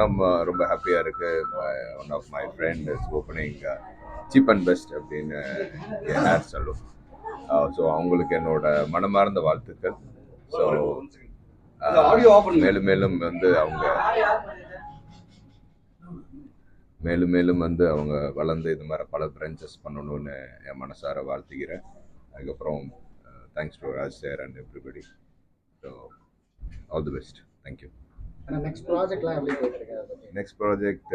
இன்னும் ரொம்ப ஹாப்பியாக இருக்குது. One of my friend is opening cheap and best அப்படின்னு ஹேர் சலூன். ஸோ அவங்களுக்கு என்னோட மனமார்ந்த வாழ்த்துக்கள். ஸோ மேலும் மேலும் வந்து அவங்க வளர்ந்து இது மாதிரி பல பிரான்ச்சஸ் பண்ணணும்னு என் மனசார வாழ்த்துக்கிறேன். அதுக்கப்புறம் thanks to Raj sir and everybody. So all the best. Thank you. Next project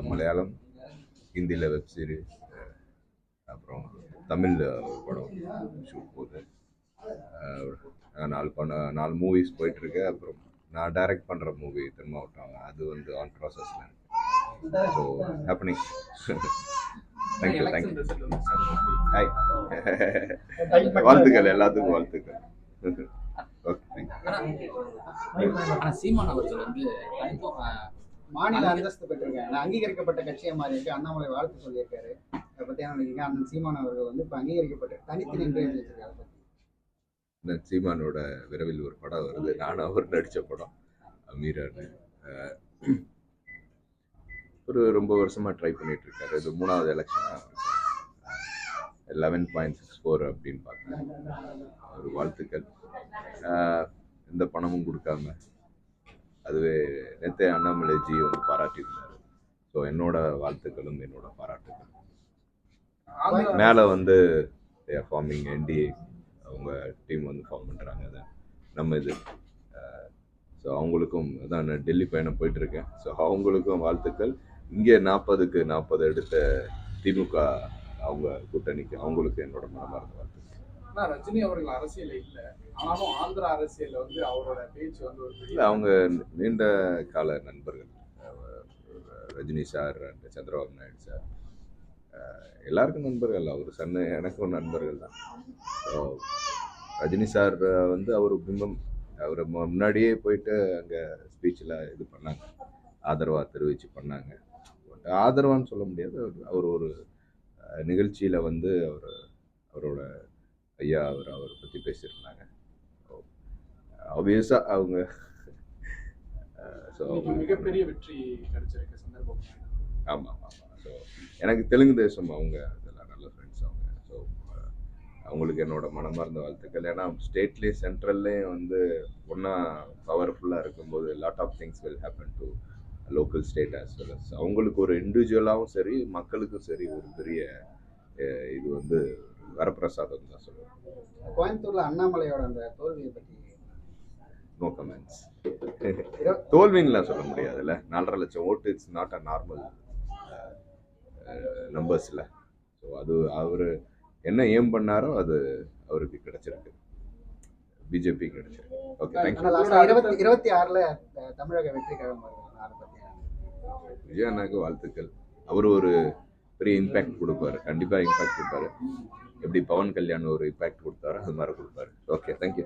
Malayalam, ஹிந்தியில் வெப் சீரிஸ், அப்புறம் தமிழ் படம் ஷூட் போகுது. 4 மூவிஸ் போயிட்டுருக்கு. அப்புறம் நான் டைரக்ட் பண்ணுற மூவி திருமாவட்டம், அது வந்து ஆன் ப்ராசஸில். So happening. தேங்க்யூ. ஹாய். வாழ்த்துக்கள், எல்லாத்துக்கும் வாழ்த்துக்கள். சீமான் அவர்கள் வந்து மாநில அந்தஸ்து பெற்றிருக்காங்க, அங்கீகரிக்கப்பட்ட கட்சியை மாறி இருக்கு. அண்ணாமலை வாழ்த்து சொல்லியிருக்காரு. அதை பத்தி என்ன நினைக்கிறீங்க? அண்ணன் சீமான் அவர்கள் வந்து இப்போ அங்கீகரிக்கப்பட்ட தனித்து நின்று எழுதியிருக்காரு. சீமானோட விரைவில் ஒரு படம் வருது. நானும் அவர் நடித்த படம் அமீரான்னு. ஒரு ரொம்ப வருஷமாக ட்ரை பண்ணிட்டு இருக்காரு. இது 3வது எலெக்ஷன். 11.64 அப்படின்னு பார்த்தேன். ஒரு வாழ்த்துக்கள். எந்த பணமும் கொடுக்காம, அதுவே நேற்று அண்ணாமலைஜி வந்து பாராட்டியிருந்தார். ஸோ என்னோட வாழ்த்துக்களும் என்னோட பாராட்டுக்கள். மேலே வந்து ஃபார்மிங் என்டிஏ அவங்க டீம் வந்து ஃபார்ம் பண்ணுறாங்க. அதை நம்ம இது ஸோ அவங்களுக்கும் அதான் நான் டெல்லி பயணம் போயிட்டுருக்கேன். ஸோ அவங்களுக்கும் வாழ்த்துக்கள். இங்கே 40க்கு 40 எடுத்த திமுக அவங்க கூட்டணிக்கு அவங்களுக்கு என்னோட மனமார்ந்த வாழ்த்துக்கள். ரஜினி அவர்கள் அரசியல் இல்லை, ஆனாலும் ஆந்திரா அரசியல் வந்து அவரோட பேச்சு வந்து ஒரு அவங்க நீண்ட கால நண்பர்கள். Rajini sir and Chandrababu Naidu sir எல்லாருக்கும் நண்பர்கள். அவர் சொன்ன எனக்கும் நண்பர்கள் தான். ஸோ ரஜினி சார் வந்து அவர் பிம்பம், அவர் முன்னாடியே போயிட்டு அங்கே ஸ்பீச்சில் இது பண்ணாங்க, ஆதரவாக தெரிவித்து பண்ணாங்க. பட் ஆதரவான்னு சொல்ல முடியாது. அவர் ஒரு நிகழ்ச்சியில் வந்து அவரோட ஐயா அவரை பற்றி பேசியிருந்தாங்க. ஆப்வியஸாக அவங்க ஸோ மிகப்பெரிய வெற்றி கிடைச்சிருக்க சந்தர்ப்பம். ஆமாம். ஸோ எனக்கு தெலுங்கு தேசம் அவங்க அதெல்லாம் நல்ல ஃப்ரெண்ட்ஸ் அவங்க. ஸோ அவங்களுக்கு என்னோட மனமார்ந்த வாழ்த்துக்கள். ஏன்னா ஸ்டேட்லேயும் சென்ட்ரல்லையும் வந்து ஒன்றா பவர்ஃபுல்லாக இருக்கும்போது lot of things will happen to local state as well as அவங்களுக்கு ஒரு இண்டிவிஜுவலாகவும் சரி, மக்களுக்கும் சரி ஒரு பெரிய இது வந்து வரப்பிரசாதம் தான் சொல்லுவேன். கோயம்புத்தூர்ல அண்ணாமலையோட அந்த தோல்வியை பற்றி நோ கமெண்ட்ஸ். தோல்வின்லாம் சொல்ல முடியாதுல்ல. 4.5 லட்சம் ஓட்டு இட்ஸ் நாட் அ நார்மல் நம்பர்ஸில். ஸோ அது அவர் என்ன ஏம் பண்ணாரோ அது அவருக்கு கிடைச்சிருக்கு, பிஜேபி கிடைச்சிருக்கு. Okay, thank you. 26 தமிழக வெற்றி கழகம் விஜய் அண்ணாக்கு வாழ்த்துக்கள். அவர் ஒரு பெரிய இம்பேக்ட் கொடுப்பாரு, கண்டிப்பாக இம்பேக்ட் கொடுப்பாரு. எப்படி பவன் கல்யாண் ஒரு இம்பேக்ட் கொடுத்தாரோ அது மாதிரி கொடுப்பாரு. Okay, thank you.